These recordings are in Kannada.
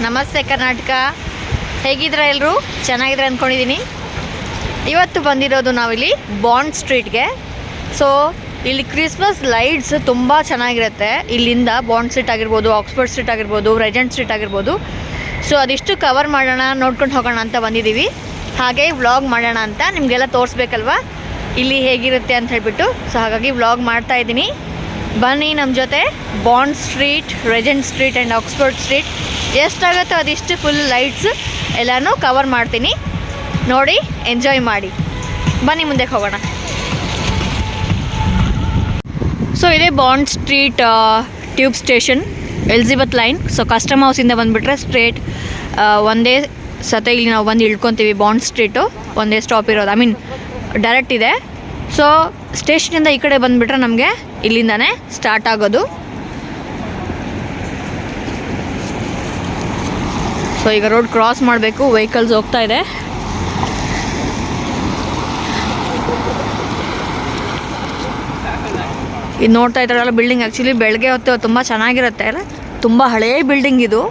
ನಮಸ್ತೆ ಕರ್ನಾಟಕ. ಹೇಗಿದ್ರೆ ಎಲ್ಲರೂ ಚೆನ್ನಾಗಿದ್ರೆ ಅಂದ್ಕೊಂಡಿದ್ದೀನಿ. ಇವತ್ತು ಬಂದಿರೋದು ನಾವಿಲ್ಲಿ ಬಾಂಡ್ ಸ್ಟ್ರೀಟ್ಗೆ. ಸೊ ಇಲ್ಲಿ ಕ್ರಿಸ್ಮಸ್ ಲೈಟ್ಸ್ ತುಂಬ ಚೆನ್ನಾಗಿರುತ್ತೆ. ಇಲ್ಲಿಂದ ಬಾಂಡ್ ಸ್ಟ್ರೀಟ್ ಆಗಿರ್ಬೋದು, ಆಕ್ಸ್ಫರ್ಡ್ ಸ್ಟ್ರೀಟ್ ಆಗಿರ್ಬೋದು, ರೆಜೆಂಟ್ ಸ್ಟ್ರೀಟ್ ಆಗಿರ್ಬೋದು. ಸೊ ಅದಿಷ್ಟು ಕವರ್ ಮಾಡೋಣ, ನೋಡ್ಕೊಂಡು ಹೋಗೋಣ ಅಂತ ಬಂದಿದ್ದೀವಿ. ಹಾಗೆ ವ್ಲಾಗ್ ಮಾಡೋಣ ಅಂತ ನಿಮಗೆಲ್ಲ ತೋರಿಸ್ಬೇಕಲ್ವ ಇಲ್ಲಿ ಹೇಗಿರುತ್ತೆ ಅಂತ ಹೇಳ್ಬಿಟ್ಟು. ಸೊ ಹಾಗಾಗಿ ವ್ಲಾಗ್ ಮಾಡ್ತಾ ಇದ್ದೀನಿ. ಬನ್ನಿ ನಮ್ಮ ಜೊತೆ. Bond Street, Regent Street and Oxford Street ಎಷ್ಟಾಗುತ್ತೋ ಅದಿಷ್ಟು ಫುಲ್ ಲೈಟ್ಸ್ ಎಲ್ಲನೂ ಕವರ್ ಮಾಡ್ತೀನಿ. ನೋಡಿ, ಎಂಜಾಯ್ ಮಾಡಿ. ಬನ್ನಿ ಮುಂದಕ್ಕೆ ಹೋಗೋಣ. ಸೊ ಇದೇ Bond Street tube station, Elizabeth line. So custom ಹೌಸಿಂದ ಬಂದುಬಿಟ್ರೆ ಸ್ಟ್ರೇಟ್ ಒಂದೇ ಸತೆ ಇಲ್ಲಿ ನಾವು ಬಂದು ಇಳ್ಕೊತೀವಿ. ಬಾಂಡ್ ಸ್ಟ್ರೀಟು ಒಂದೇ ಸ್ಟಾಪ್ ಇರೋದು, ಐ ಮೀನ್ ಡೈರೆಕ್ಟ್ ಇದೆ. ಸೊ ಸ್ಟೇಷನಿಂದ ಈ ಕಡೆ ಬಂದುಬಿಟ್ರೆ ನಮಗೆ ಇಲ್ಲಿಂದನೇ ಸ್ಟಾರ್ಟ್ ಆಗೋದು. ಸೊ ಈಗ ರೋಡ್ ಕ್ರಾಸ್ ಮಾಡಬೇಕು, ವೆಹಿಕಲ್ಸ್ ಹೋಗ್ತಾ ಇದೆ. ಇದು ನೋಡ್ತಾ ಇದ್ದಾರಲ್ಲ ಬಿಲ್ಡಿಂಗ್, ಆ್ಯಕ್ಚುಲಿ ಬೆಳಗ್ಗೆ ಹೊತ್ತು ತುಂಬ ಚೆನ್ನಾಗಿರುತ್ತೆ ಅಲ್ಲ, ತುಂಬ ಹಳೆಯ ಬಿಲ್ಡಿಂಗ್ ಇದು.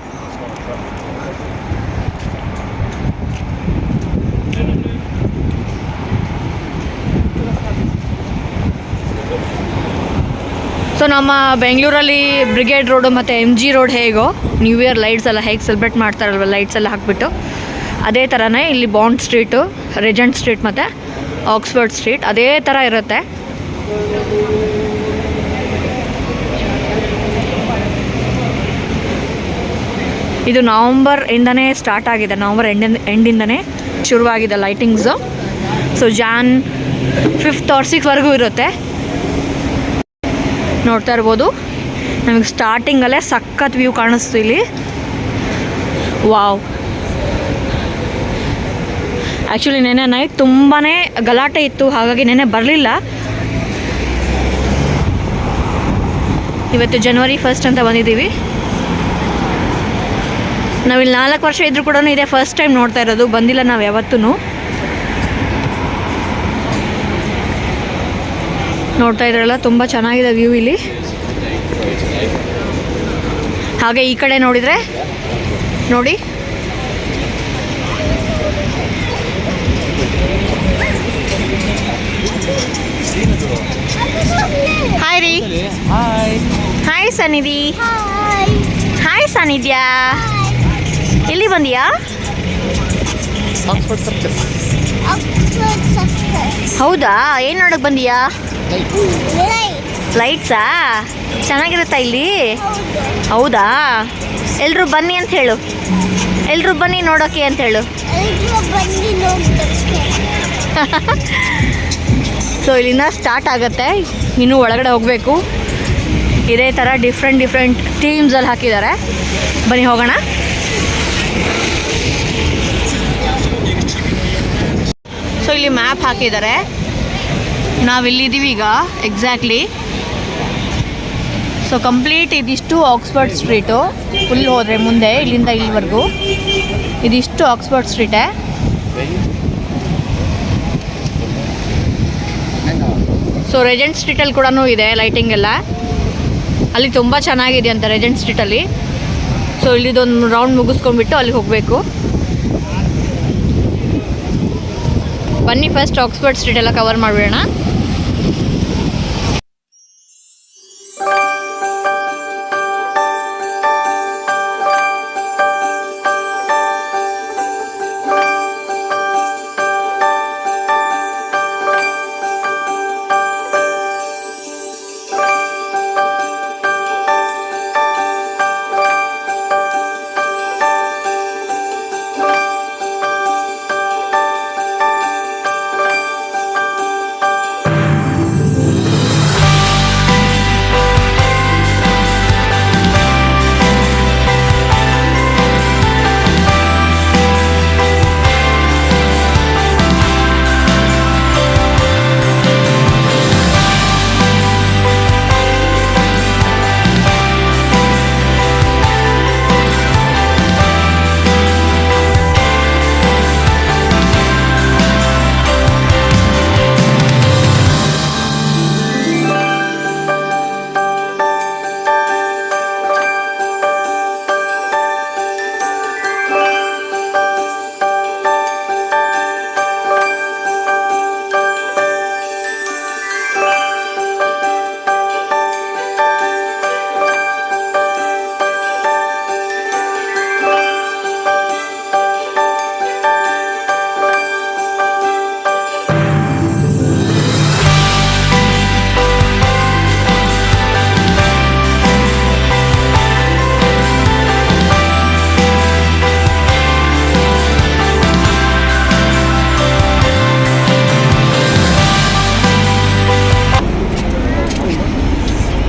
ಸೊ ನಮ್ಮ ಬೆಂಗಳೂರಲ್ಲಿ ಬ್ರಿಗೇಡ್ ರೋಡು ಮತ್ತು MG ರೋಡ್ ಹೇಗೋ ನ್ಯೂ ಇಯರ್ ಲೈಟ್ಸ್ ಎಲ್ಲ ಹೇಗೆ ಸೆಲೆಬ್ರೇಟ್ ಮಾಡ್ತಾರಲ್ವ, ಲೈಟ್ಸ್ ಎಲ್ಲ ಹಾಕ್ಬಿಟ್ಟು, ಅದೇ ಥರನೇ ಇಲ್ಲಿ ಬಾಂಡ್ ಸ್ಟ್ರೀಟು, ರೆಜೆಂಟ್ ಸ್ಟ್ರೀಟ್ ಮತ್ತು ಆಕ್ಸ್ಫರ್ಡ್ ಸ್ಟ್ರೀಟ್ ಅದೇ ಥರ ಇರುತ್ತೆ. ಇದು ನವಂಬರ್ ಇಂದನೇ ಸ್ಟಾರ್ಟ್ ಆಗಿದೆ, ನವಂಬರ್ ಎಂಡಿಂದನೇ ಶುರುವಾಗಿದೆ lightings. So John 5th or 6th ಇರುತ್ತೆ. ನೋಡ್ತಾ ಇರ್ಬೋದು, ನಮಗೆ ಸ್ಟಾರ್ಟಿಂಗಲ್ಲೇ ಸಖತ್ ವ್ಯೂ ಕಾಣಿಸ್ತು ಇಲ್ಲಿ. ವಾವ್. ಆ್ಯಕ್ಚುಲಿ ನೆನ್ನೆ ನೈಟ್ ತುಂಬಾ ಗಲಾಟೆ ಇತ್ತು, ಹಾಗಾಗಿ ನೆನ್ನೆ ಬರಲಿಲ್ಲ. ಇವತ್ತು January 1st ಅಂತ ಬಂದಿದ್ದೀವಿ. ನಾವಿಲ್ಲಿ 4 ವರ್ಷ ಇದ್ರೂ ಕೂಡ ಇದೇ ಫಸ್ಟ್ ಟೈಮ್ ನೋಡ್ತಾ ಇರೋದು, ಬಂದಿಲ್ಲ ನಾವು ಯಾವತ್ತೂ. ನೋಡ್ತಾ ಇದ್ರಲ್ಲ, ತುಂಬ ಚೆನ್ನಾಗಿದೆ ವ್ಯೂ ಇಲ್ಲಿ. ಹಾಗೆ ಈ ಕಡೆ ನೋಡಿದರೆ ನೋಡಿ, ಹಾಯ್ ರೀ. ಹಾಯ್ ಸನ್ನಿಧಿ. ಹಾಯ್ ಸಾನಿಧ್ಯ. ಎಲ್ಲಿ ಬಂದಿಯಾ? ಹೌದಾ, ಏನು ನೋಡಕ್ಕೆ ಬಂದಿಯಾ? ಲೈಟ್ಸಾ? ಚೆನ್ನಾಗಿರುತ್ತಾ ಇಲ್ಲಿ? ಹೌದಾ, ಎಲ್ಲರೂ ಬನ್ನಿ ಅಂತ ಹೇಳು. ಎಲ್ಲರೂ ಬನ್ನಿ ನೋಡೋಕ್ಕೆ ಅಂತ ಹೇಳು. ಸೊ ಇಲ್ಲಿಂದ ಸ್ಟಾರ್ಟ್ ಆಗುತ್ತೆ, ಇನ್ನೂ ಒಳಗಡೆ ಹೋಗಬೇಕು. ಇದೇ ಥರ ಡಿಫ್ರೆಂಟ್ ಥೀಮ್ಸಲ್ಲಿ ಹಾಕಿದ್ದಾರೆ. ಬನ್ನಿ ಹೋಗೋಣ. ಸೊ ಇಲ್ಲಿ ಮ್ಯಾಪ್ ಹಾಕಿದ್ದಾರೆ, ನಾವಿಲ್ಲಿದ್ದೀವಿ ಈಗ ಎಕ್ಸಾಕ್ಟ್ಲಿ. ಸೊ ಕಂಪ್ಲೀಟ್ ಇದಿಷ್ಟು ಆಕ್ಸ್ಫರ್ಡ್ ಸ್ಟ್ರೀಟು. ಫುಲ್ ಹೋದರೆ ಮುಂದೆ ಇಲ್ಲಿಂದ ಇಲ್ಲಿವರೆಗೂ ಇದಿಷ್ಟು ಆಕ್ಸ್ಫರ್ಡ್ ಸ್ಟ್ರೀಟೇ. ಸೊ ರೆಜೆಂಟ್ ಸ್ಟ್ರೀಟಲ್ಲಿ ಕೂಡ ಇದೆ ಲೈಟಿಂಗ್ ಎಲ್ಲ, ಅಲ್ಲಿ ತುಂಬ ಚೆನ್ನಾಗಿದೆ ಅಂತ ರೆಜೆಂಟ್ ಸ್ಟ್ರೀಟಲ್ಲಿ. ಸೊ ಇಲ್ಲಿದೊಂದು ರೌಂಡ್ ಮುಗಿಸ್ಕೊಂಡ್ಬಿಟ್ಟು ಅಲ್ಲಿಗೆ ಹೋಗಬೇಕು. ಬನ್ನಿ ಫಸ್ಟ್ ಆಕ್ಸ್ಫರ್ಡ್ ಸ್ಟ್ರೀಟ್ ಎಲ್ಲ ಕವರ್ ಮಾಡಿಬಿಡೋಣ.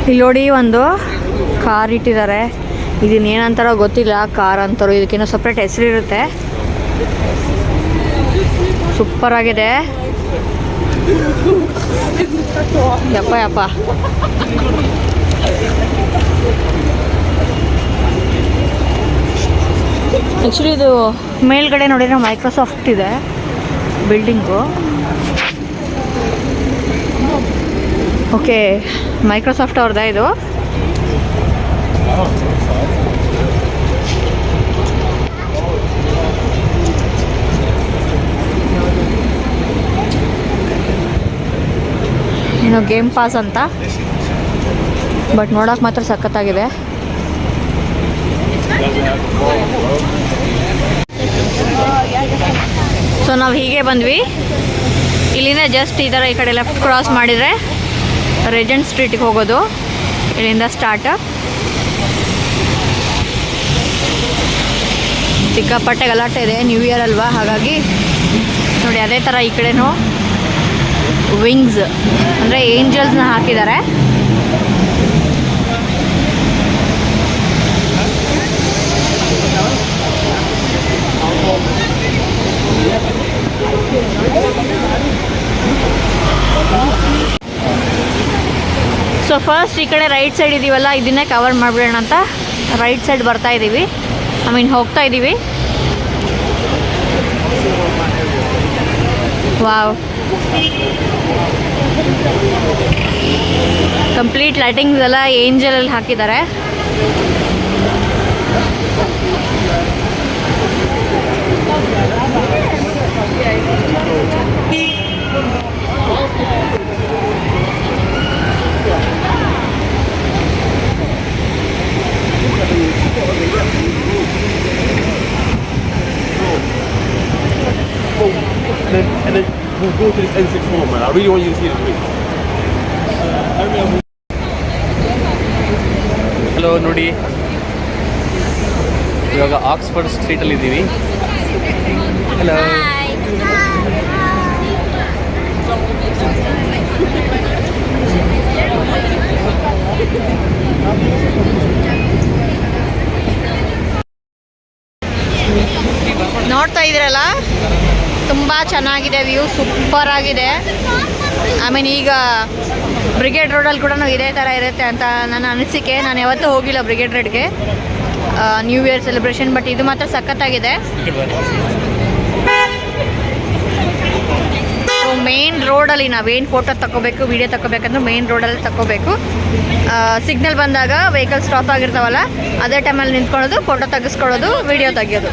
ಇಲ್ಲಿ ನೋಡಿ ಒಂದು ಕಾರ್ ಇಟ್ಟಿದ್ದಾರೆ. ಇದನ್ನೇನಂತಾರೋ ಗೊತ್ತಿಲ್ಲ, ಕಾರ್ ಅಂತಾರೋ ಇದಕ್ಕೇನೋ ಸಪ್ರೇಟ್ ಹೆಸರಿರುತ್ತೆ. ಸೂಪರ್ ಆಗಿದೆ. ಯಪ್ಪ ಯಪ್ಪ. ಆ್ಯಕ್ಚುಲಿ ಇದು ಮೇಲ್ಗಡೆ ನೋಡಿದ್ರೆ ಮೈಕ್ರೋಸಾಫ್ಟ್ ಇದೆ ಬಿಲ್ಡಿಂಗು. ಓಕೆ, ಮೈಕ್ರೋಸಾಫ್ಟ್ ಅವ್ರದ್ದೇ ಇದು. ಇನ್ನು ಗೇಮ್ ಪಾಸ್ ಅಂತ, ಬಟ್ ನೋಡೋಕೆ ಮಾತ್ರ ಸಖತ್ತಾಗಿದೆ. ಸೊ ನಾವು ಹೀಗೆ ಬಂದ್ವಿ. ಇಲ್ಲಿಂದ ಜಸ್ಟ್ ಈ ಥರ ಈ ಕಡೆ ಲೆಫ್ಟ್ ಕ್ರಾಸ್ ಮಾಡಿದರೆ ರೆಜೆಂಟ್ ಸ್ಟ್ರೀಟಿಗೆ ಹೋಗೋದು. ಇಲ್ಲಿಂದ ಸ್ಟಾರ್ಟ್. ಸಿಕ್ಕಾಪಟ್ಟೆ ಗಲಾಟೆ ಇದೆ, ನ್ಯೂ ಇಯರ್ ಅಲ್ವಾ, ಹಾಗಾಗಿ ನೋಡಿ ಅದೇ ಥರ ಈ ಕಡೆನೂ ವಿಂಗ್ಸ್ ಅಂದರೆ ಏಂಜಲ್ಸ್ನ ಹಾಕಿದ್ದಾರೆ. ಸೊ ಫಸ್ಟ್ ಈ ಕಡೆ ರೈಟ್ ಸೈಡ್ ಇದೀವಲ್ಲ, ಇದನ್ನೇ ಕವರ್ ಮಾಡಿಬಿಡೋಣ ಅಂತ ರೈಟ್ ಸೈಡ್ ಬರ್ತಾ ಇದ್ದೀವಿ, ಹೋಗ್ತಾ ಇದ್ದೀವಿ. ವಾವ್, ಕಂಪ್ಲೀಟ್ ಲೈಟಿಂಗ್ಸ್ ಎಲ್ಲ ಏಂಜಲಲ್ಲಿ ಹಾಕಿದ್ದಾರೆ. And then we'll go to this N6 more, man. I really want you to see this movie. Hello, ನೋಡಿ ಇವಾಗ ಆಕ್ಸ್ಫರ್ಡ್ ಸ್ಟ್ರೀಟಲ್ಲಿ ಇದ್ದೀವಿ. ಹಲೋ, ನೋಡ್ತಾ ಇದ್ದೀರಲ್ಲ, ತುಂಬ ಚೆನ್ನಾಗಿದೆ, ವ್ಯೂ ಸೂಪರ್ ಆಗಿದೆ. ಈಗ ಬ್ರಿಗೇಡ್ ರೋಡಲ್ಲಿ ಕೂಡ ಇದೇ ಥರ ಇರುತ್ತೆ ಅಂತ ನನ್ನ ಅನಿಸಿಕೆ. ನಾನು ಯಾವತ್ತೂ ಹೋಗಿಲ್ಲ ಬ್ರಿಗೇಡ್ ರೋಡ್ಗೆ ನ್ಯೂ ಇಯರ್ ಸೆಲೆಬ್ರೇಷನ್, ಬಟ್ ಇದು ಮಾತ್ರ ಸಖತ್ತಾಗಿದೆ. ಮೇನ್ ರೋಡಲ್ಲಿ ನಾವೇನು ಫೋಟೋ ತಗೋಬೇಕು, ವಿಡಿಯೋ ತಗೋಬೇಕಂದ್ರೆ ಮೇನ್ ರೋಡಲ್ಲಿ ತಗೋಬೇಕು. ಸಿಗ್ನಲ್ ಬಂದಾಗ ವೆಹಿಕಲ್ ಸ್ಟಾಪ್ ಆಗಿರ್ತಾವಲ್ಲ, ಅದೇ ಟೈಮಲ್ಲಿ ನಿಂತ್ಕೊಳ್ಳೋದು, ಫೋಟೋ ತೆಗೆಸ್ಕೊಳ್ಳೋದು, ವಿಡಿಯೋ ತೆಗಿಯೋದು.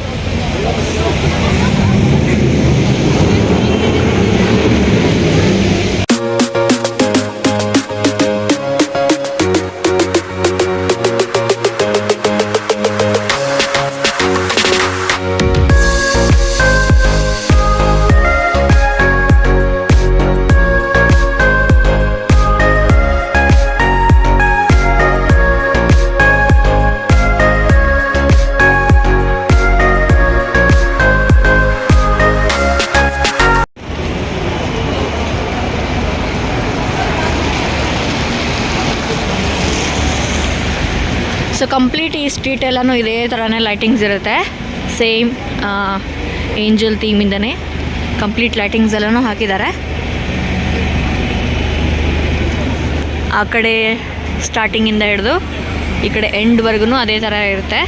ಸೊ ಕಂಪ್ಲೀಟ್ ಈ ಸ್ಟ್ರೀಟ್ ಎಲ್ಲನೂ ಇದೇ ಥರನೇ ಲೈಟಿಂಗ್ಸ್ ಇರುತ್ತೆ, ಸೇಮ್ ಏಂಜಲ್ ಥೀಮಿಂದನೇ ಕಂಪ್ಲೀಟ್ ಲೈಟಿಂಗ್ಸ್ ಎಲ್ಲನೂ ಹಾಕಿದ್ದಾರೆ. ಆ ಕಡೆ ಸ್ಟಾರ್ಟಿಂಗಿಂದ ಹಿಡಿದು ಈ ಕಡೆ ಎಂಡ್ವರೆಗೂ ಅದೇ ಥರ ಇರುತ್ತೆ.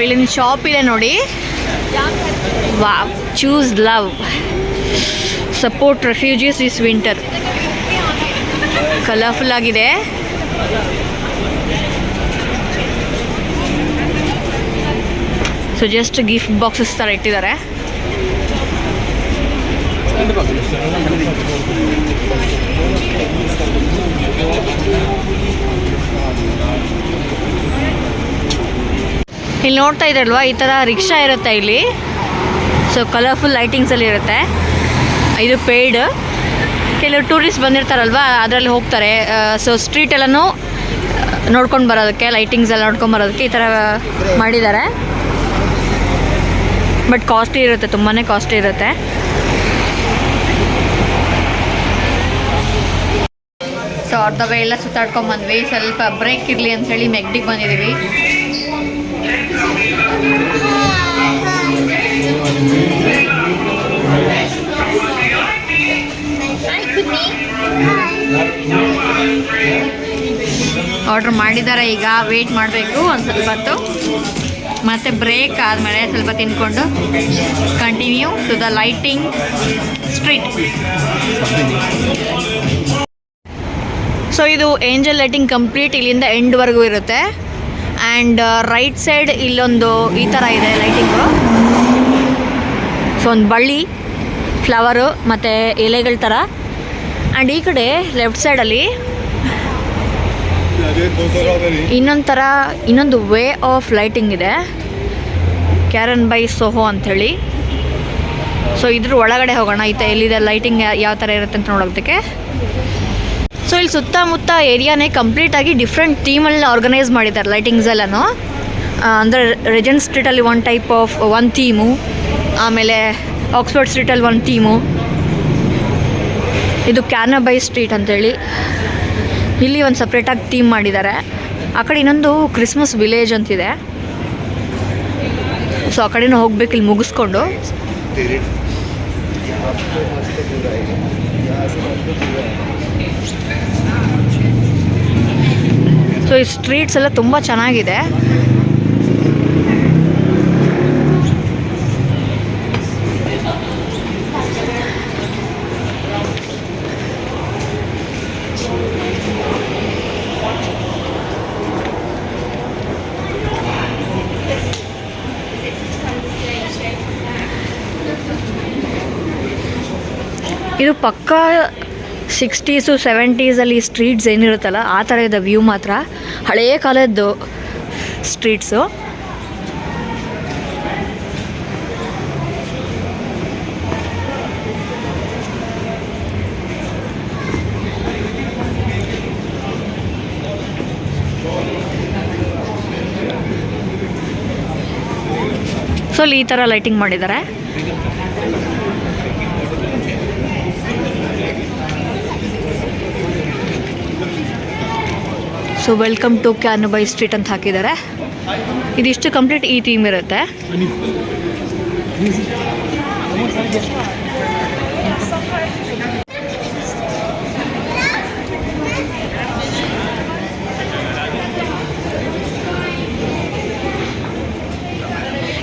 ಇಲ್ಲಿನ ಶಾಪ್ ಇದೆ ನೋಡಿ. Wow, choose love, support refugees this winter. Colourful ಆಗಿದೆ. ಸೊ ಜಸ್ಟ್ ಗಿಫ್ಟ್ ಬಾಕ್ಸಸ್ ಥರ ಇಟ್ಟಿದ್ದಾರೆ. ಇಲ್ಲಿ ನೋಡ್ತಾ ಇದ್ರಲ್ವಾ, ಈ ಥರ ರಿಕ್ಷಾ ಇರುತ್ತೆ ಇಲ್ಲಿ. ಸೊ ಕಲರ್ಫುಲ್ ಲೈಟಿಂಗ್ಸಲ್ಲಿ ಇರುತ್ತೆ. ಇದು ಪೇಯ್ಡ್. ಕೆಲವರು ಟೂರಿಸ್ಟ್ ಬಂದಿರ್ತಾರಲ್ವ, ಅದರಲ್ಲಿ ಹೋಗ್ತಾರೆ. ಸೊ ಸ್ಟ್ರೀಟೆಲ್ಲನೂ ನೋಡ್ಕೊಂಡು ಬರೋದಕ್ಕೆ, ಲೈಟಿಂಗ್ಸ್ ಎಲ್ಲ ನೋಡ್ಕೊಂಡು ಬರೋದಕ್ಕೆ ಈ ಥರ ಮಾಡಿದ್ದಾರೆ. ಬಟ್ ಕಾಸ್ಟ್ಲಿ ಇರುತ್ತೆ, ತುಂಬಾ ಕಾಸ್ಟ್ಲಿ ಇರುತ್ತೆ. ಸೊ ಅರ್ಧ ವೇ ಎಲ್ಲ ಸುತ್ತಾಡ್ಕೊಂಬಂದ್ವಿ. ಸ್ವಲ್ಪ ಬ್ರೇಕ್ ಇರಲಿ ಅಂತ ಹೇಳಿ ಮೆಗ್ಡಿಗೆ ಬಂದಿದ್ದೀವಿ. ಆರ್ಡ್ರ್ ಮಾಡಿದ್ದಾರೆ, ಈಗ ವೆಯ್ಟ್ ಮಾಡಬೇಕು ಒಂದು ಸ್ವಲ್ಪ ಹೊತ್ತು. ಮತ್ತು ಬ್ರೇಕ್ ಆದಮೇಲೆ ಸ್ವಲ್ಪ ತಿಂದ್ಕೊಂಡು continue to the lighting street. So ಇದು ಏಂಜಲ್ ಲೈಟಿಂಗ್ ಕಂಪ್ಲೀಟ್ ಇಲ್ಲಿಂದ ಎಂಡ್ವರೆಗೂ ಇರುತ್ತೆ. ಆ್ಯಂಡ್ ರೈಟ್ ಸೈಡ್ ಇಲ್ಲೊಂದು ಈ ಥರ ಇದೆ ಲೈಟಿಂಗು. ಸೊ ಒಂದು ಬಳ್ಳಿ, ಫ್ಲವರು ಮತ್ತು ಎಲೆಗಳ ಥರ. ಆ್ಯಂಡ್ ಈ ಕಡೆ ಲೆಫ್ಟ್ ಸೈಡಲ್ಲಿ ಇನ್ನೊಂದು ವೇ ಆಫ್ ಲೈಟಿಂಗ್ ಇದೆ, ಕ್ಯಾರನ್ ಬೈ ಸೋಹೋ ಅಂಥೇಳಿ. ಸೊ ಇದ್ರ ಒಳಗಡೆ ಹೋಗೋಣ. ಎಲ್ಲಿದೆ ಲೈಟಿಂಗ್ ಯಾವ ಥರ ಇರುತ್ತೆ ಅಂತ ನೋಡೋದಕ್ಕೆ. ಸೊ ಇಲ್ಲಿ ಸುತ್ತಮುತ್ತ ಏರಿಯಾನೇ ಕಂಪ್ಲೀಟಾಗಿ ಡಿಫ್ರೆಂಟ್ ಥೀಮಲ್ಲಿ ಆರ್ಗನೈಸ್ ಮಾಡಿದ್ದಾರೆ ಲೈಟಿಂಗ್ಸ್ ಎಲ್ಲನೂ. ಅಂದರೆ ರೆಜೆಂಟ್ ಸ್ಟ್ರೀಟಲ್ಲಿ ಒನ್ ಥೀಮು, ಆಮೇಲೆ ಆಕ್ಸ್ಫರ್ಡ್ ಸ್ಟ್ರೀಟಲ್ಲಿ ಒಂದು ಥೀಮು. ಇದು ಕ್ಯಾನಬೈ ಸ್ಟ್ರೀಟ್ ಅಂತೇಳಿ ಇಲ್ಲಿ ಒಂದು ಸಪ್ರೇಟಾಗಿ ಥೀಮ್ ಮಾಡಿದ್ದಾರೆ. ಆ ಕಡೆ ಇನ್ನೊಂದು ಕ್ರಿಸ್ಮಸ್ ವಿಲೇಜ್ ಅಂತಿದೆ. ಸೊ ಆ ಕಡೆನೂ ಹೋಗ್ಬೇಕು ಇಲ್ಲಿ ಮುಗಿಸ್ಕೊಂಡು. ಸೊ ಈ ಸ್ಟ್ರೀಟ್ಸ್ ಎಲ್ಲ ತುಂಬ ಚೆನ್ನಾಗಿದೆ. ಇದು ಪಕ್ಕಾ 60s 70s ಸ್ಟ್ರೀಟ್ಸ್ ಏನಿರುತ್ತಲ್ಲ ಆ ಥರ ಇದೆ ವ್ಯೂ. ಮಾತ್ರ ಹಳೆಯ ಕಾಲದ್ದು ಸ್ಟ್ರೀಟ್ಸು. ಸೊ ಅಲ್ಲಿ ಈ ಥರ ಲೈಟಿಂಗ್ ಮಾಡಿದ್ದಾರೆ. ಸೊ ವೆಲ್ಕಮ್ ಟು ಕ್ಯಾನಬೈ ಸ್ಟ್ರೀಟ್ ಅಂತ ಹಾಕಿದ್ದಾರೆ. ಇದಿಷ್ಟು ಕಂಪ್ಲೀಟ್ ಈ ಥೀಮ್ ಇರುತ್ತೆ.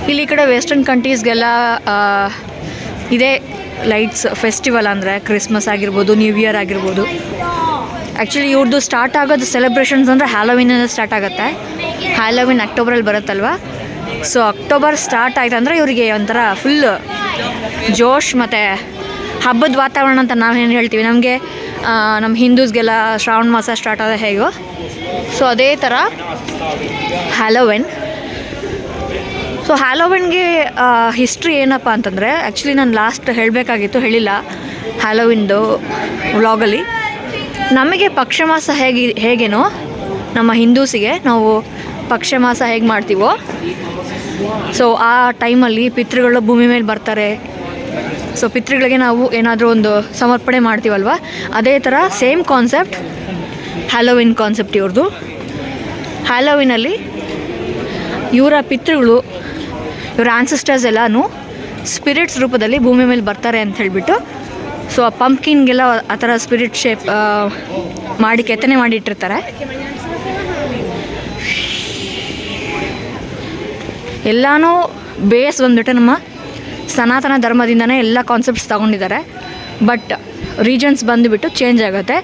ಇಲ್ಲಿ ಈ ಕಡೆ ವೆಸ್ಟರ್ನ್ ಕಂಟ್ರೀಸ್ಗೆಲ್ಲ ಇದೇ ಲೈಟ್ಸ್ ಫೆಸ್ಟಿವಲ್, ಅಂದರೆ ಕ್ರಿಸ್ಮಸ್ ಆಗಿರ್ಬೋದು, ನ್ಯೂ ಇಯರ್ ಆಗಿರ್ಬೋದು. ಆ್ಯಕ್ಚುಲಿ ಇವ್ರದ್ದು ಸ್ಟಾರ್ಟ್ ಆಗೋದು ಸೆಲೆಬ್ರೇಷನ್ಸ್ ಅಂದರೆ ಹ್ಯಾಲೋವಿನಿಂದ ಸ್ಟಾರ್ಟ್ ಆಗುತ್ತೆ. ಹ್ಯಾಲೋವಿನ್ ಅಕ್ಟೋಬರಲ್ಲಿ ಬರುತ್ತಲ್ವ. ಸೊ ಅಕ್ಟೋಬರ್ ಸ್ಟಾರ್ಟ್ ಆಯ್ತು ಅಂದರೆ ಇವರಿಗೆ ಒಂಥರ ಫುಲ್ ಜೋಶ್ ಮತ್ತು ಹಬ್ಬದ ವಾತಾವರಣ ಅಂತ ನಾವೇನು ಹೇಳ್ತೀವಿ. ನಮಗೆ ನಮ್ಮ ಹಿಂದೂಸ್ಗೆಲ್ಲ ಶ್ರಾವಣ ಮಾಸ ಸ್ಟಾರ್ಟ್ ಆದ ಹೇಗೋ, ಸೊ ಅದೇ ಥರ ಹ್ಯಾಲೋವಿನ್. ಸೊ ಹ್ಯಾಲೋವಿನ್ಗೆ ಹಿಸ್ಟ್ರಿ ಏನಪ್ಪ ಅಂತಂದರೆ, ಆ್ಯಕ್ಚುಲಿ ನಾನು ಲಾಸ್ಟ್ ಹೇಳಬೇಕಾಗಿತ್ತು, ಹೇಳಿಲ್ಲ ಹ್ಯಾಲೋವಿನ್ದು ವ್ಲಾಗಲ್ಲಿ. ನಮಗೆ ಪಕ್ಷಮಾಸ ಹೇಗೇನೋ ನಮ್ಮ ಹಿಂದೂಸಿಗೆ ನಾವು ಪಕ್ಷಮಾಸ ಹೇಗೆ ಮಾಡ್ತೀವೋ, ಸೊ ಆ ಟೈಮಲ್ಲಿ ಪಿತೃಗಳು ಭೂಮಿ ಮೇಲೆ ಬರ್ತಾರೆ. ಸೊ ಪಿತೃಗಳಿಗೆ ನಾವು ಏನಾದರೂ ಒಂದು ಸಮರ್ಪಣೆ ಮಾಡ್ತೀವಲ್ವ, ಅದೇ ಥರ ಸೇಮ್ ಕಾನ್ಸೆಪ್ಟ್ ಹ್ಯಾಲೋವಿನ್ ಕಾನ್ಸೆಪ್ಟ್ ಇವ್ರದ್ದು. ಹ್ಯಾಲೋವಿನಲ್ಲಿ ಇವರ ಪಿತೃಗಳು, ಇವರ ಆನ್ಸೆಸ್ಟರ್ಸ್ ಎಲ್ಲನೂ ಸ್ಪಿರಿಟ್ಸ್ ರೂಪದಲ್ಲಿ ಭೂಮಿ ಮೇಲೆ ಬರ್ತಾರೆ ಅಂತ ಹೇಳಿಬಿಟ್ಟು, ಸೊ ಆ ಪಂಪ್ಕಿನ್ಗೆಲ್ಲ ಆ ಥರ ಸ್ಪಿರಿಟ್ ಶೇಪ್ ಮಾಡಿ ಕೆತ್ತನೆ ಮಾಡಿಟ್ಟಿರ್ತಾರೆ. ಎಲ್ಲನೂ ಬೇಸ್ ಬಂದ್ಬಿಟ್ಟು ನಮ್ಮ ಸನಾತನ ಧರ್ಮದಿಂದನೇ ಎಲ್ಲ ಕಾನ್ಸೆಪ್ಟ್ಸ್ ತಗೊಂಡಿದ್ದಾರೆ. ಬಟ್ ರೀಜನ್ಸ್ ಬಂದುಬಿಟ್ಟು ಚೇಂಜ್ ಆಗುತ್ತೆ.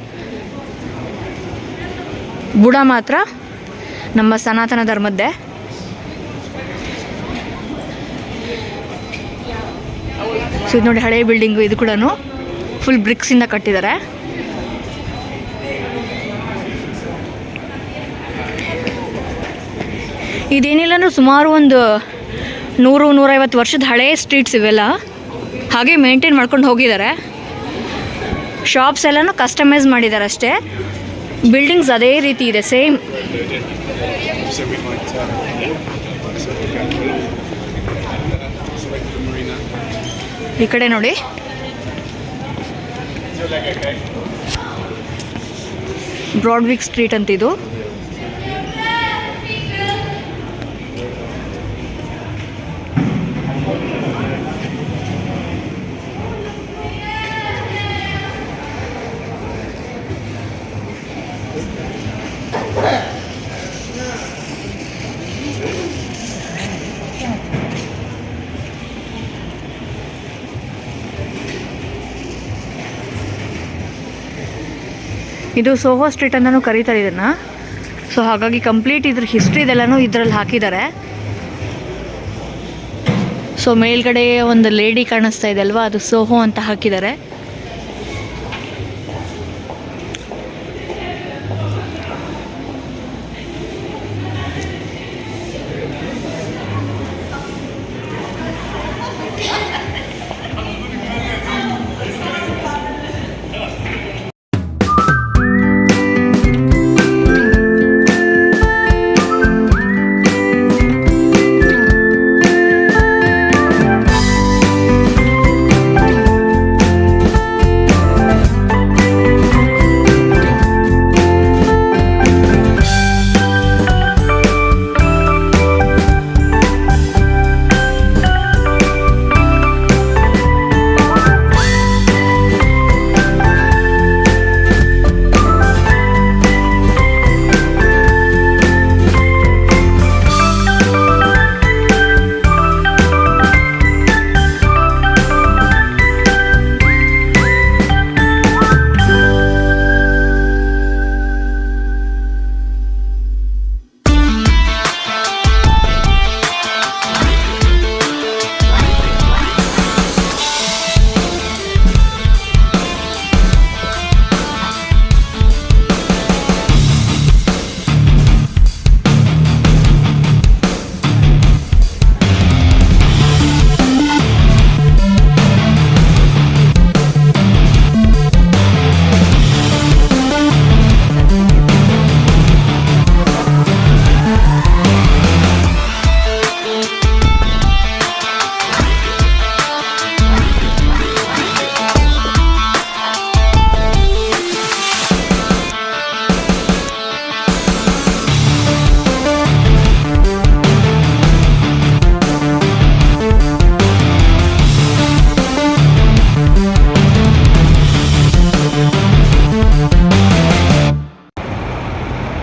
ಬುಡ ಮಾತ್ರ ನಮ್ಮ ಸನಾತನ ಧರ್ಮದ್ದೇ. ಸೊ ಇದು ನೋಡಿ ಹಳೆಯ ಬಿಲ್ಡಿಂಗು, ಇದು ಕೂಡ ಫುಲ್ ಬ್ರಿಕ್ಸಿಂದ ಕಟ್ಟಿದ್ದಾರೆ. ಇದೇನಿಲ್ಲ ಸುಮಾರು ಒಂದು 100-150 ವರ್ಷದ ಹಳೇ ಸ್ಟ್ರೀಟ್ಸ್ ಇವೆಲ್ಲ ಹಾಗೆ ಮೇಂಟೈನ್ ಮಾಡ್ಕೊಂಡು ಹೋಗಿದ್ದಾರೆ. ಶಾಪ್ಸ್ ಎಲ್ಲನೂ ಕಸ್ಟಮೈಸ್ ಮಾಡಿದ್ದಾರೆ ಅಷ್ಟೇ. ಬಿಲ್ಡಿಂಗ್ಸ್ ಅದೇ ರೀತಿ ಇದೆ, ಸೇಮ್. ಈ ಕಡೆ ನೋಡಿ, ಬ್ರಾಡ್ವಿಕ್ ಸ್ಟ್ರೀಟ್ ಅಂತಿದು. ಇದು ಸೋಹೋ ಸ್ಟ್ರೀಟ್ ಅಂತಲೂ ಕರೀತಾರೆ ಇದನ್ನು. ಸೊ ಹಾಗಾಗಿ ಕಂಪ್ಲೀಟ್ ಇದ್ರ ಹಿಸ್ಟ್ರಿದೆಲ್ಲನೂ ಇದರಲ್ಲಿ ಹಾಕಿದ್ದಾರೆ. ಸೊ ಮೇಲ್ಗಡೆ ಒಂದು ಲೇಡಿ ಕಾಣಿಸ್ತಾ ಇದೆ ಅಲ್ವಾ, ಅದು ಸೋಹೋ ಅಂತ ಹಾಕಿದ್ದಾರೆ.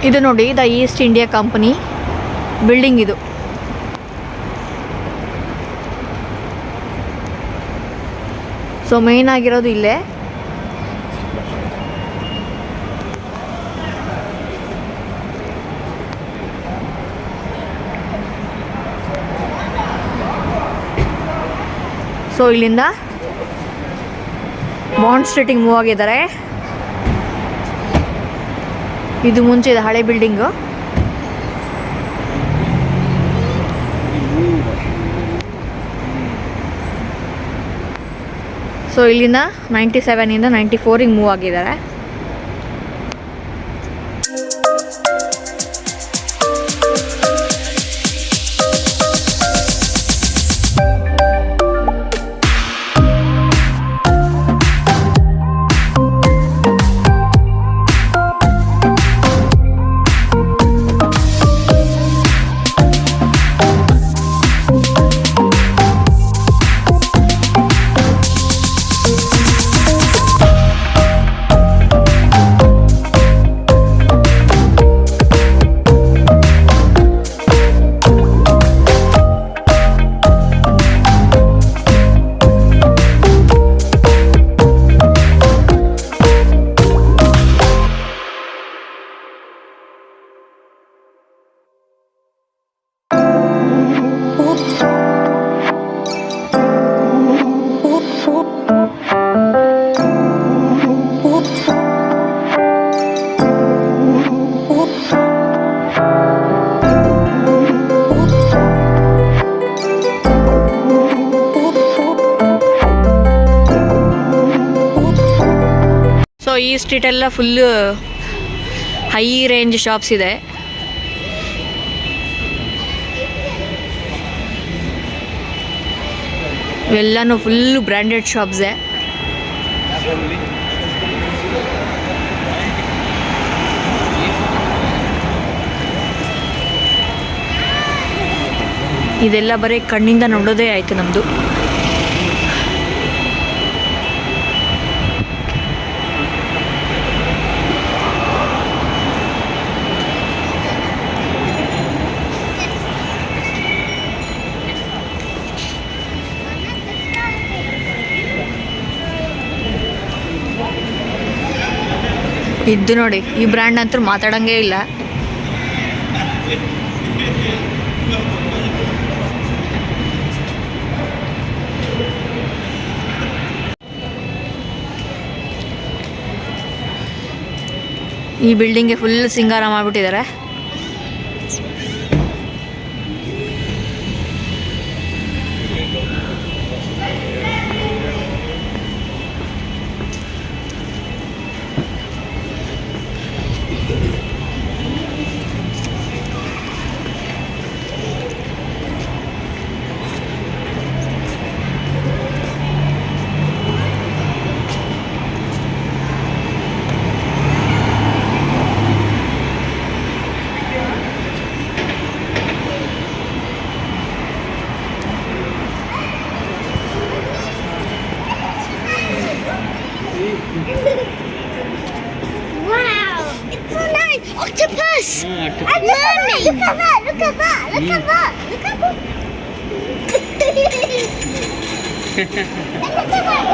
ಇದು ನೋಡಿ, the East India company building ಇದು. ಸೊ ಮೇನ್ ಆಗಿರೋದು ಇಲ್ಲೇ. ಸೊ ಇಲ್ಲಿಂದ ಬಾಂಡ್ ಸ್ಟ್ರೀಟಿಗೆ ಮೂವ್ ಆಗಿದ್ದಾರೆ. ಇದು ಮುಂಚೆ ಇದೆ ಹಳೆ ಬಿಲ್ಡಿಂಗು. ಸೊ ಇಲ್ಲಿಂದ 97ಇಂದ 94ಗೆ ಮೂವ್ ಆಗಿದ್ದಾರೆ. ಸ್ಟ್ರೀಟೆಲ್ಲ ಫುಲ್ಲು ಹೈ ರೇಂಜ್ ಶಾಪ್ಸ್ ಇದೆ. ಇವೆಲ್ಲನೂ ಫುಲ್ಲು ಬ್ರ್ಯಾಂಡೆಡ್ ಶಾಪ್ಸೇ. ಇದೆಲ್ಲ ಬರೀ ಕಣ್ಣಿಂದ ನೋಡೋದೇ ಆಯಿತು ನಮ್ಮದು. ಇದ್ದು ನೋಡಿ, ಈ ಬ್ರ್ಯಾಂಡ್ ಅಂತೂ ಮಾತಾಡೋಂಗೇ ಇಲ್ಲ. ಈ ಬಿಲ್ಡಿಂಗ್ಗೆ ಫುಲ್ ಸಿಂಗಾರ ಮಾಡಿಬಿಟ್ಟಿದ್ದಾರೆ. Wow, it's so nice. Octopus. And mommy. Look at that. Look at that. Look at that. Look at that. Look at that.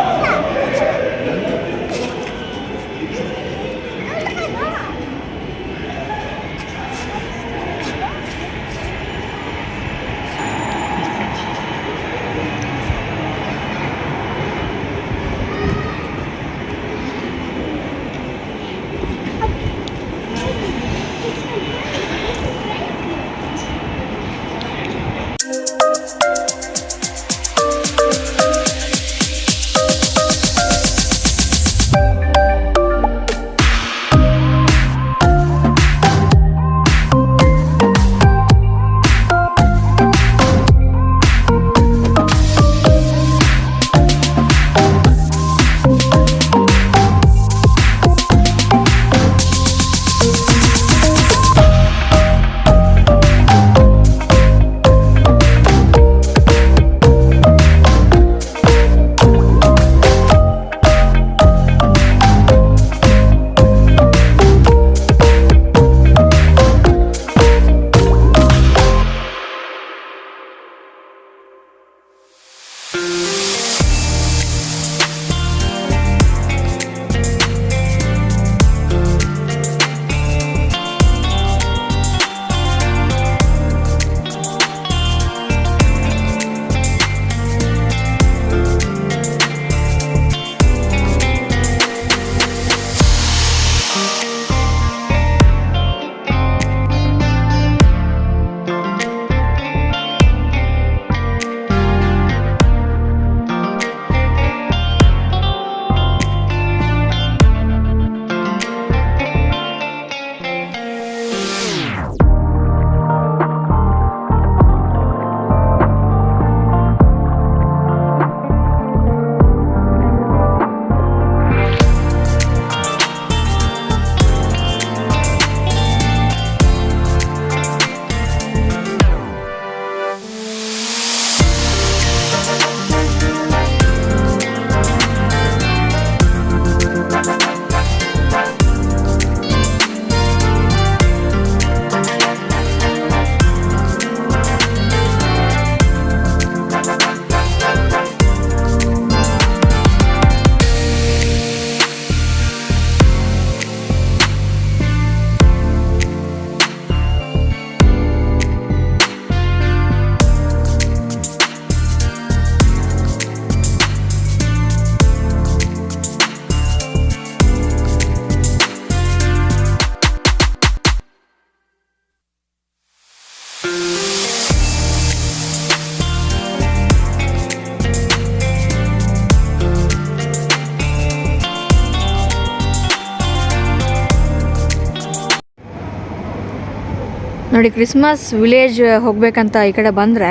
ನೋಡಿ ಕ್ರಿಸ್ಮಸ್ ವಿಲೇಜ್ ಹೋಗ್ಬೇಕಂತ ಈ ಕಡೆ ಬಂದರೆ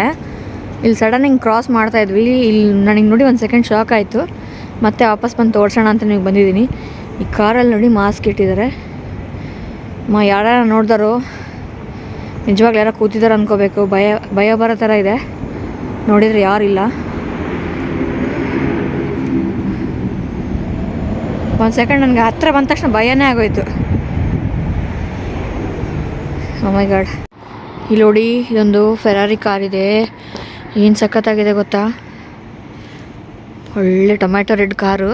ಇಲ್ಲಿ ಸಡನ್ ಹಿಂಗೆ ಕ್ರಾಸ್ ಮಾಡ್ತಾಯಿದ್ವಿ. ಇಲ್ಲಿ ನನಗೆ ನೋಡಿ ಒಂದು ಸೆಕೆಂಡ್ ಶಾಕ್ ಆಯಿತು. ಮತ್ತೆ ವಾಪಸ್ ಬಂದು ತೋರ್ಸೋಣ ಅಂತ ನೀವು ಬಂದಿದ್ದೀನಿ. ಈ ಕಾರಲ್ಲಿ ನೋಡಿ ಮಾಸ್ಕ್ ಇಟ್ಟಿದ್ದಾರೆ. ಯಾರು ನೋಡಿದಾರೋ ನಿಜವಾಗ್ಲೂ ಯಾರೋ ಕೂತಿದ್ದಾರೆ ಅನ್ಕೋಬೇಕು. ಭಯ ಬರೋ ಥರ ಇದೆ. ನೋಡಿದರೆ ಯಾರಿಲ್ಲ. ಒಂದು ಸೆಕೆಂಡ್ ನನಗೆ ಹತ್ತಿರ ಬಂದ ತಕ್ಷಣ ಭಯನೇ ಆಗೋಯ್ತು. ಓ ಮೈ ಗಾಡ್. ಇಲ್ಲಿ ನೋಡಿ ಇದೊಂದು ಫೆರಾರಿ ಕಾರ್ ಇದೆ. ಏನು ಸಖತ್ತಾಗಿದೆ ಗೊತ್ತಾ. ಒಳ್ಳೆ ಟೊಮ್ಯಾಟೊ ರೆಡ್ ಕಾರು.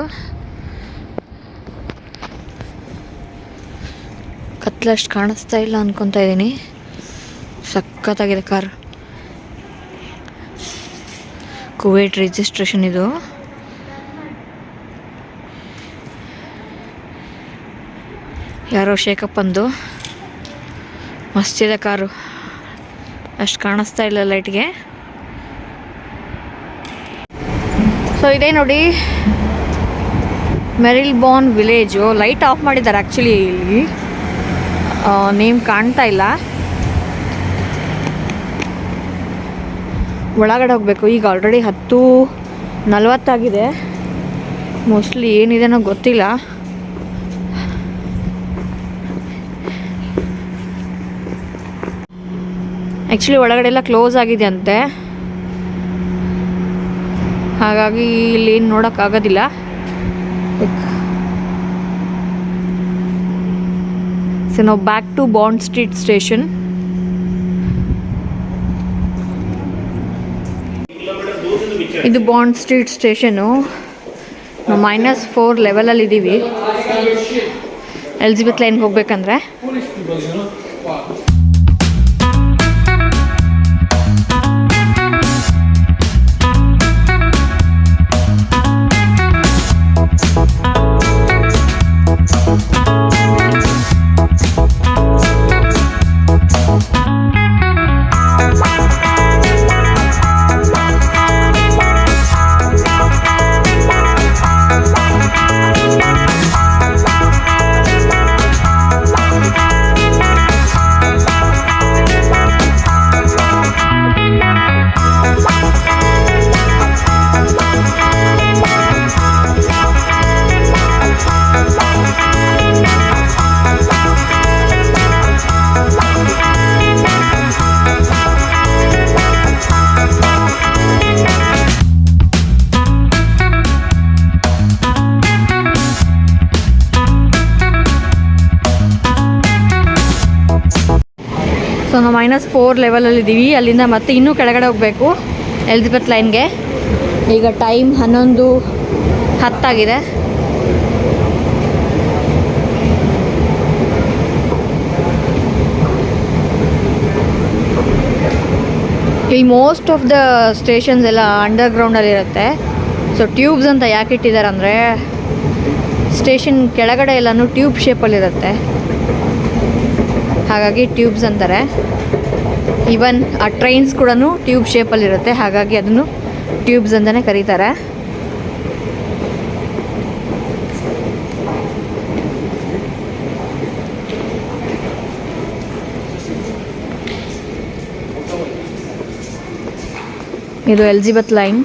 ಕತ್ಲಷ್ಟು ಕಾಣಿಸ್ತಾ ಇಲ್ಲ ಅನ್ಕೊತಾ ಇದ್ದೀನಿ. ಸಖತ್ತಾಗಿದೆ ಕಾರ್. ಕುವೈಟ್ ರಿಜಿಸ್ಟ್ರೇಷನ್ ಇದು. ಯಾರೋ ಶೇಕಪ್ ಅಂದು ಮಸ್ತಿದೆ ಕಾರು. ಅಷ್ಟು ಕಾಣಿಸ್ತಾ ಇಲ್ಲ ಲೈಟ್ಗೆ. ಸೊ ಇದೇ ನೋಡಿ ಮೆರಿಲ್ಬೋರ್ನ್ ವಿಲೇಜು. ಲೈಟ್ ಆಫ್ ಮಾಡಿದ್ದಾರೆ ಆ್ಯಕ್ಚುಲಿ. ಇಲ್ಲಿ ನೇಮ್ ಕಾಣ್ತಾ ಇಲ್ಲ. ಒಳಗಡೆ ಹೋಗಬೇಕು. ಈಗ ಆಲ್ರೆಡಿ 10:40 ಮೋಸ್ಟ್ಲಿ ಏನಿದೆನೋ ಗೊತ್ತಿಲ್ಲ. ಆ್ಯಕ್ಚುಲಿ ಒಳಗಡೆ ಎಲ್ಲ ಕ್ಲೋಸ್ ಆಗಿದೆ ಅಂತೆ. ಹಾಗಾಗಿ ಇಲ್ಲಿ ಏನು ನೋಡೋಕ್ಕಾಗೋದಿಲ್ಲ. ಸೊ ನಾವು back to Bond Street station. ಇದು ಬಾಂಡ್ ಸ್ಟ್ರೀಟ್ ಸ್ಟೇಷನು. ನಾವು -4 ಲೆವೆಲಲ್ಲಿ ಇದ್ದೀವಿ ಎಲಿಜಬೆತ್ ಲೈನ್ಗೆ ಹೋಗ್ಬೇಕಂದ್ರೆ. ಸೊ ನಾವು -4 ಲೆವೆಲಲ್ಲಿ ಇದ್ದೀವಿ. ಅಲ್ಲಿಂದ ಮತ್ತೆ ಇನ್ನೂ ಕೆಳಗಡೆ ಹೋಗಬೇಕು ಎಲಿಜಬೆತ್ ಲೈನ್ಗೆ. ಈಗ ಟೈಮ್ 11:10 ಇಲ್ಲಿ ಮೋಸ್ಟ್ ಆಫ್ ದ ಸ್ಟೇಷನ್ಸ್ ಎಲ್ಲ ಅಂಡರ್ಗ್ರೌಂಡಲ್ಲಿರುತ್ತೆ. ಸೊ ಟ್ಯೂಬ್ಸ್ ಅಂತ ಯಾಕೆ ಇಟ್ಟಿದ್ದಾರೆ ಅಂದರೆ ಸ್ಟೇಷನ್ ಕೆಳಗಡೆ ಎಲ್ಲನೂ ಟ್ಯೂಬ್ ಶೇಪಲ್ಲಿರುತ್ತೆ. ಹಾಗಾಗಿ ಟ್ಯೂಬ್ಸ್ ಅಂತಾರೆ. ಈವನ್ ಆ ಟ್ರೈನ್ಸ್ ಕೂಡ ಟ್ಯೂಬ್ ಶೇಪಲ್ಲಿರುತ್ತೆ. ಹಾಗಾಗಿ ಅದನ್ನು ಟ್ಯೂಬ್ಸ್ ಅಂತಲೇ ಕರೀತಾರೆ. ಇದು ಎಲಿಜಬೆತ್ ಲೈನ್.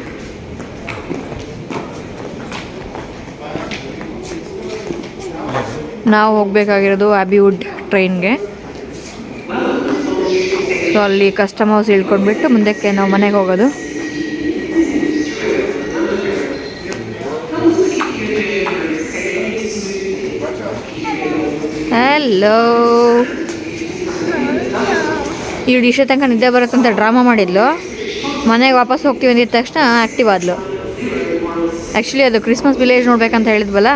ನಾವು ಹೋಗಬೇಕಾಗಿರೋದು ಅಬಿವುಡ್ ಟ್ರೈನ್ಗೆ. ಸೊ ಅಲ್ಲಿ ಕಸ್ಟಮ್ ಹೌಸ್ ಇಳ್ಕೊಂಡ್ಬಿಟ್ಟು ಮುಂದಕ್ಕೆ ನಾವು ಮನೆಗೆ ಹೋಗೋದು. ಹಲೋ. ಇವಳು ಇಷ್ಟೇ ತನಕ ನಿದ್ದೆ ಬರುತ್ತಂತ ಡ್ರಾಮಾ ಮಾಡಿದ್ಲು. ಮನೆಗೆ ವಾಪಸ್ ಹೋಗ್ತೀವಿ ಅಂದಿದ ತಕ್ಷಣ ಆ್ಯಕ್ಟಿವ್ ಆದ್ಲು. ಆ್ಯಕ್ಚುಲಿ ಅದು ಕ್ರಿಸ್ಮಸ್ ವಿಲೇಜ್ ನೋಡ್ಬೇಕಂತ ಹೇಳಿದ್ವಲ್ಲ,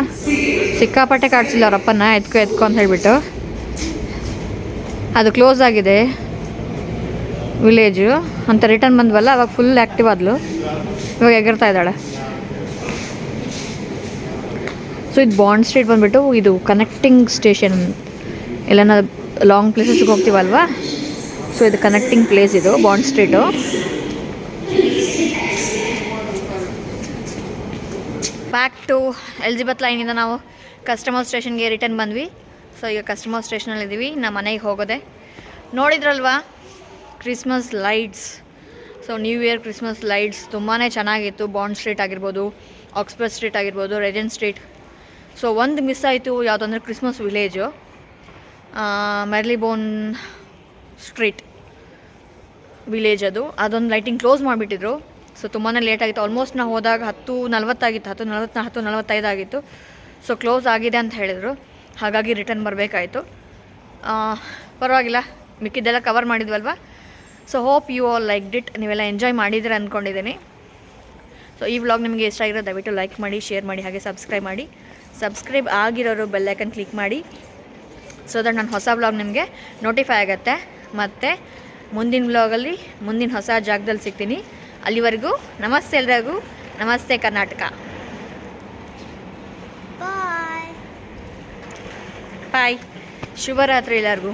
ಸಿಕ್ಕಾಪಟ್ಟೆ ಕಾಡ್ಸಿಲ್ಲ ಅವರಪ್ಪನ. ಎತ್ಕೊ ಅಂತ ಹೇಳಿಬಿಟ್ಟು ಅದು ಕ್ಲೋಸ್ ಆಗಿದೆ ವಿಲೇಜು ಅಂತ ರಿಟರ್ನ್ ಬಂದ್ವಲ್ಲ, ಅವಾಗ ಫುಲ್ ಆ್ಯಕ್ಟಿವ್ ಆದ್ಲು. ಇವಾಗ ಎಗರ್ತಾ ಇದ್ದಾಳೆ. ಸೊ ಇದು ಬಾಂಡ್ ಸ್ಟ್ರೀಟ್ ಬಂದುಬಿಟ್ಟು ಇದು ಕನೆಕ್ಟಿಂಗ್ ಸ್ಟೇಷನ್. ಎಲ್ಲನ ಲಾಂಗ್ ಪ್ಲೇಸಸ್ಗೆ ಹೋಗ್ತೀವಲ್ವಾ, ಸೊ ಇದು ಕನೆಕ್ಟಿಂಗ್ ಪ್ಲೇಸ್ ಇದು Bond Street. Back to Elizabeth ಲೈನಿಂದ ನಾವು ಕಸ್ಟಮರ್ ಸ್ಟೇಷನ್ಗೆ ರಿಟರ್ನ್ ಬಂದ್ವಿ. ಸೊ ಈಗ ಕಸ್ಟಮರ್ ಸ್ಟೇಷನಲ್ಲಿದ್ದೀವಿ. ನಮ್ಮ ಮನೆಗೆ ಹೋಗೋದೆ. ನೋಡಿದ್ರಲ್ವಾ Christmas lights. So new year Christmas lights ತುಂಬಾ ಚೆನ್ನಾಗಿತ್ತು. ಬಾಂಡ್ ಸ್ಟ್ರೀಟ್ ಆಗಿರ್ಬೋದು, ಆಕ್ಸ್ಫರ್ಡ್ ಸ್ಟ್ರೀಟ್ ಆಗಿರ್ಬೋದು, ರೆಜೆಂಟ್ ಸ್ಟ್ರೀಟ್. ಸೊ ಒಂದು ಮಿಸ್ ಆಯಿತು, ಯಾವುದಂದ್ರೆ Christmas village, Marylebone Street village. ಅದೊಂದು ಲೈಟಿಂಗ್ ಕ್ಲೋಸ್ ಮಾಡಿಬಿಟ್ಟಿದ್ರು. ಸೊ ತುಂಬಾ ಲೇಟ್ ಆಗಿತ್ತು. ಆಲ್ಮೋಸ್ಟ್ ನಾವು ಹೋದಾಗ 10:45 ಆಗಿತ್ತು. ಸೊ ಕ್ಲೋಸ್ ಆಗಿದೆ ಅಂತ ಹೇಳಿದರು, ಹಾಗಾಗಿ ರಿಟರ್ನ್ ಬರಬೇಕಾಯಿತು. ಪರವಾಗಿಲ್ಲ, ಮಿಕ್ಕಿದ್ದೆಲ್ಲ ಕವರ್ ಮಾಡಿದ್ವಲ್ವ. So hope you all liked it. ನೀವೆಲ್ಲ ಎಂಜಾಯ್ ಮಾಡಿದ್ರೆ ಅಂದ್ಕೊಂಡಿದ್ದೀನಿ. ಸೊ ಈ ವ್ಲಾಗ್ ನಿಮಗೆ ಇಷ್ಟ ಆಗಿರೋ ದಯವಿಟ್ಟು ಲೈಕ್ ಮಾಡಿ, ಶೇರ್ ಮಾಡಿ, ಹಾಗೆ ಸಬ್ಸ್ಕ್ರೈಬ್ ಮಾಡಿ. ಸಬ್ಸ್ಕ್ರೈಬ್ ಆಗಿರೋರು ಬೆಲ್ಲೈಕನ್ ಕ್ಲಿಕ್ ಮಾಡಿ, ಸೊ ದಟ್ ನನ್ನ ಹೊಸ ವ್ಲಾಗ್ ನಿಮಗೆ ನೋಟಿಫೈ ಆಗುತ್ತೆ. ಮತ್ತು ಮುಂದಿನ ವ್ಲಾಗಲ್ಲಿ ಮುಂದಿನ ಹೊಸ ಜಾಗದಲ್ಲಿ ಸಿಗ್ತೀನಿ. ಅಲ್ಲಿವರೆಗೂ ನಮಸ್ತೆ ಎಲ್ರಿಗೂ. ನಮಸ್ತೆ ಕರ್ನಾಟಕ. Bye. ಬಾಯ್. ಶುಭರಾತ್ರಿ ಎಲ್ಲರಿಗೂ.